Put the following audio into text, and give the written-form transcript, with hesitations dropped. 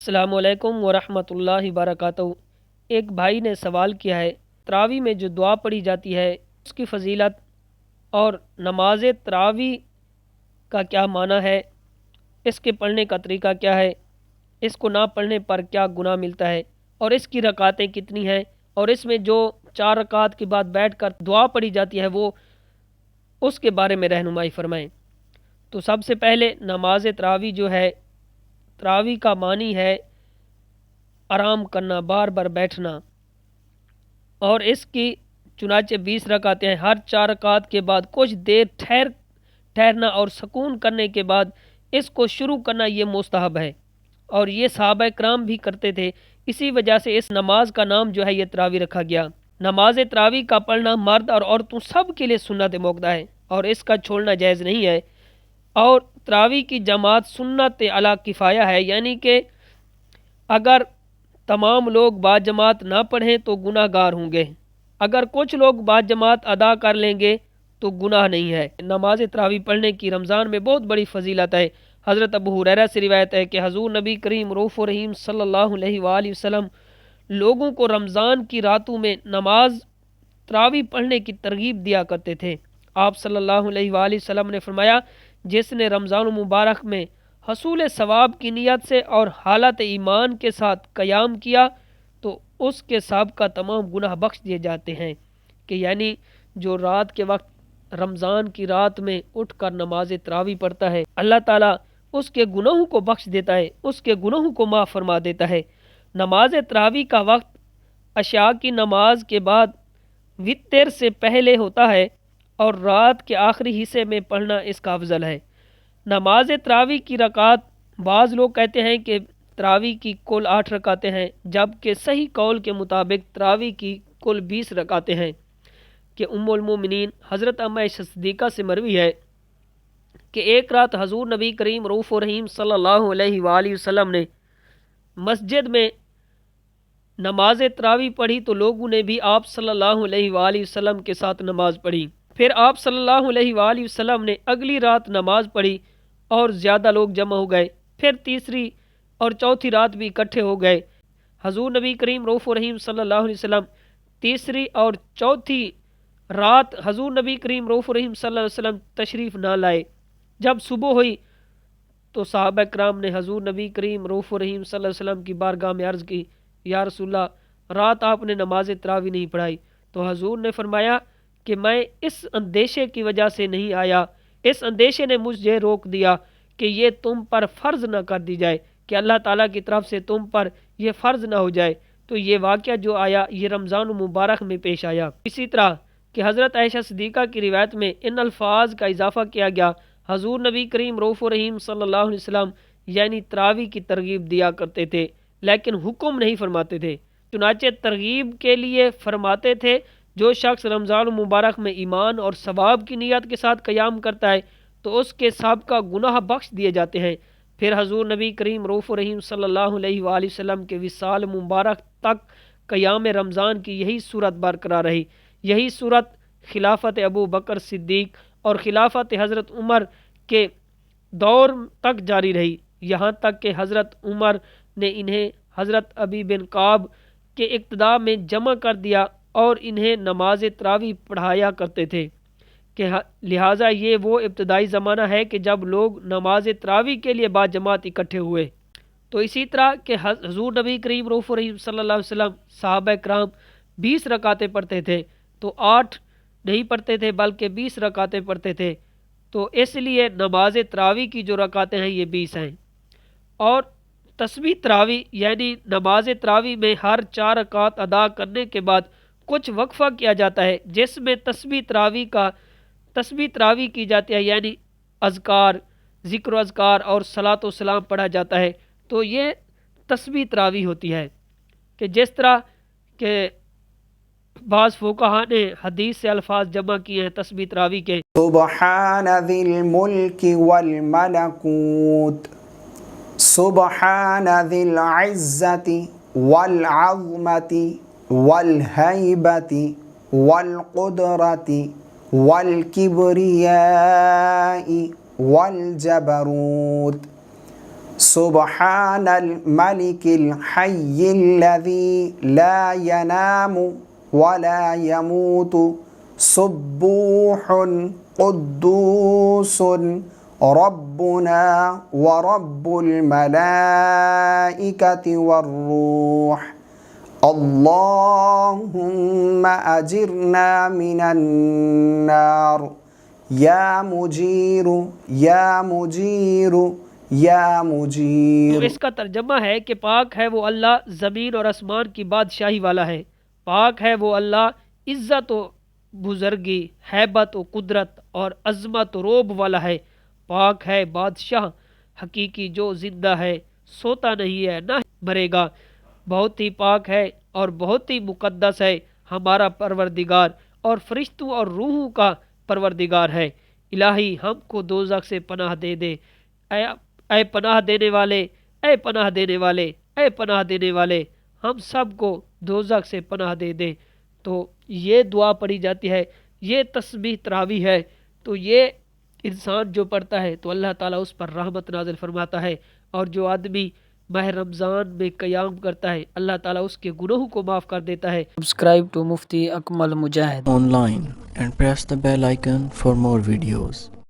السلام علیکم ورحمۃ اللہ وبرکاتہ۔ ایک بھائی نے سوال کیا ہے، تراویح میں جو دعا پڑھی جاتی ہے اس کی فضیلت اور نماز تراویح کا کیا معنی ہے، اس کے پڑھنے کا طریقہ کیا ہے، اس کو نہ پڑھنے پر کیا گناہ ملتا ہے، اور اس کی رکعتیں کتنی ہیں، اور اس میں جو 4 رکعت کے بعد بیٹھ کر دعا پڑھی جاتی ہے وہ اس کے بارے میں رہنمائی فرمائیں۔ تو سب سے پہلے نماز تراویح جو ہے، تراویح کا معنی ہے آرام کرنا، بار بار بیٹھنا، اور اس کی چنانچہ 20 رکعتیں ہیں۔ ہر 4 رکعت کے بعد کچھ دیر ٹھہرنا اور سکون کرنے کے بعد اس کو شروع کرنا یہ مستحب ہے، اور یہ صحابہ کرام بھی کرتے تھے۔ اسی وجہ سے اس نماز کا نام جو ہے یہ تراویح رکھا گیا۔ نماز تراویح کا پڑھنا مرد اور عورتوں سب کے لیے سنت موقع ہے، اور اس کا چھوڑنا جائز نہیں ہے۔ اور تراویح کی جماعت سنت علی کفایہ ہے، یعنی کہ اگر تمام لوگ باجماعت نہ پڑھیں تو گناہ گار ہوں گے، اگر کچھ لوگ باجماعت ادا کر لیں گے تو گناہ نہیں ہے۔ نماز تراویح پڑھنے کی رمضان میں بہت بڑی فضیلت ہے۔ حضرت ابو ہریرہ سے روایت ہے کہ حضور نبی کریم رؤوف رحیم صلی اللہ علیہ وآلہ وسلم لوگوں کو رمضان کی راتوں میں نماز تراویح پڑھنے کی ترغیب دیا کرتے تھے۔ آپ صلی اللہ علیہ وآلہ وسلم نے فرمایا، جس نے رمضان المبارک میں حصول ثواب کی نیت سے اور حالت ایمان کے ساتھ قیام کیا تو اس کے سابقہ تمام گناہ بخش دیے جاتے ہیں، کہ یعنی جو رات کے وقت رمضان کی رات میں اٹھ کر نماز تراویح پڑھتا ہے، اللہ تعالیٰ اس کے گناہوں کو بخش دیتا ہے، اس کے گناہوں کو معاف فرما دیتا ہے۔ نماز تراویح کا وقت عشاء کی نماز کے بعد وتر سے پہلے ہوتا ہے، اور رات کے آخری حصے میں پڑھنا اس کا افضل ہے۔ نماز تراویح کی رکعت، بعض لوگ کہتے ہیں کہ تراویح کی کل 8 رکعتیں ہیں، جبکہ صحیح قول کے مطابق تراویح کی کل 20 رکعتیں ہیں، کہ ام المومنین حضرت امہ عائشہ صدیقہ سے مروی ہے کہ ایک رات حضور نبی کریم رؤوف رحیم صلی اللہ علیہ وآلہ وسلم نے مسجد میں نماز تراویح پڑھی تو لوگوں نے بھی آپ صلی اللہ علیہ وآلہ وسلم کے ساتھ نماز پڑھی۔ پھر آپ صلی اللہ علیہ وآلہ وسلم نے اگلی رات نماز پڑھی اور زیادہ لوگ جمع ہو گئے، پھر تیسری اور چوتھی رات بھی اکٹھے ہو گئے۔ حضور نبی کریم رؤوف رحیم صلی اللہ علیہ وسلم تیسری اور چوتھی رات حضور نبی کریم رؤوف رحیم صلی اللہ علیہ وسلم تشریف نہ لائے۔ جب صبح ہوئی تو صحابہ کرام نے حضور نبی کریم رؤوف رحیم صلی اللہ علیہ وسلم کی بارگاہ میں عرض کی، یا رسول اللہ، رات آپ نے نماز تراویح نہیں پڑھائی۔ تو حضور نے فرمایا کہ میں اس اندیشے کی وجہ سے نہیں آیا، اس اندیشے نے مجھے روک دیا کہ یہ تم پر فرض نہ کر دی جائے، کہ اللہ تعالیٰ کی طرف سے تم پر یہ فرض نہ ہو جائے۔ تو یہ واقعہ جو آیا یہ رمضان المبارک میں پیش آیا۔ اسی طرح کہ حضرت عائشہ صدیقہ کی روایت میں ان الفاظ کا اضافہ کیا گیا، حضور نبی کریم رؤوف رحیم صلی اللہ علیہ وسلم یعنی تراویح کی ترغیب دیا کرتے تھے، لیکن حکم نہیں فرماتے تھے۔ چنانچہ ترغیب کے لیے فرماتے تھے، جو شخص رمضان المبارک میں ایمان اور ثواب کی نیت کے ساتھ قیام کرتا ہے تو اس کے سابقہ گناہ بخش دیے جاتے ہیں۔ پھر حضور نبی کریم رؤوف رحیم صلی اللہ علیہ وآلہ وسلم کے وصال مبارک تک قیام رمضان کی یہی صورت برقرار رہی۔ یہی صورت خلافت ابو بکر صدیق اور خلافت حضرت عمر کے دور تک جاری رہی، یہاں تک کہ حضرت عمر نے انہیں حضرت ابی بن کعب کے اقتداء میں جمع کر دیا اور انہیں نماز تراویح پڑھایا کرتے تھے، کہ لہٰذا یہ وہ ابتدائی زمانہ ہے کہ جب لوگ نماز تراویح کے لیے باجماعت اکٹھے ہوئے۔ تو اسی طرح کہ حضور نبی کریم رؤوف رحیم صلی اللہ علیہ وسلم صحابہ کرام 20 رکعتیں پڑھتے تھے تو 8 نہیں پڑھتے تھے بلکہ 20 رکعتیں پڑھتے تھے، تو اس لیے نماز تراویح کی جو رکعتیں ہیں یہ 20 ہیں۔ اور تسبیح تراویح یعنی نماز تراویح میں ہر 4 رکعت ادا کرنے کے بعد کچھ وقفہ کیا جاتا ہے، جس میں تسبیح تراویح کی جاتی ہے، یعنی اذکار، ذکر و اذکار اور صلاۃ و سلام پڑھا جاتا ہے۔ تو یہ تسبیح تراویح ہوتی ہے، کہ جس طرح کہ بعض فقہا نے حدیث سے الفاظ جمع کیے ہیں تسبیح تراویح کے، سبحان ذی الملک والملکوت، سبحان ذی العزت والعظمت والہیبت والقدرت والکبریاء والجبروت، سبحان الملك الحي الذي لا ينام ولا يموت سبوح قدوس ربنا ورب الملائكة والروح اللهم أجرنا من النار یا مجیر یا مجیر یا مجیر۔ تو اس کا ترجمہ ہے کہ پاک ہے وہ اللہ زمین اور آسمان کی بادشاہی والا ہے، پاک ہے وہ اللہ عزت و بزرگی، ہیبت و قدرت اور عظمت و روب والا ہے، پاک ہے بادشاہ حقیقی جو زندہ ہے، سوتا نہیں ہے نہ مرے گا، بہت ہی پاک ہے اور بہت ہی مقدس ہے ہمارا پروردگار اور فرشتوں اور روحوں کا پروردگار ہے۔ الہی ہم کو دوزخ سے پناہ دے دے، اے پناہ دینے والے، اے پناہ دینے والے، اے پناہ دینے والے، ہم سب کو دوزخ سے پناہ دے دے۔ تو یہ دعا پڑھی جاتی ہے، یہ تسبیح تراویح ہے، تو یہ انسان جو پڑھتا ہے تو اللہ تعالیٰ اس پر رحمت نازل فرماتا ہے، اور جو آدمی ماہ رمضان میں قیام کرتا ہے اللہ تعالیٰ اس کے گناہوں کو معاف کر دیتا ہے۔ Subscribe to Mufti Akmal Mujahid online and press the bell icon for more videos.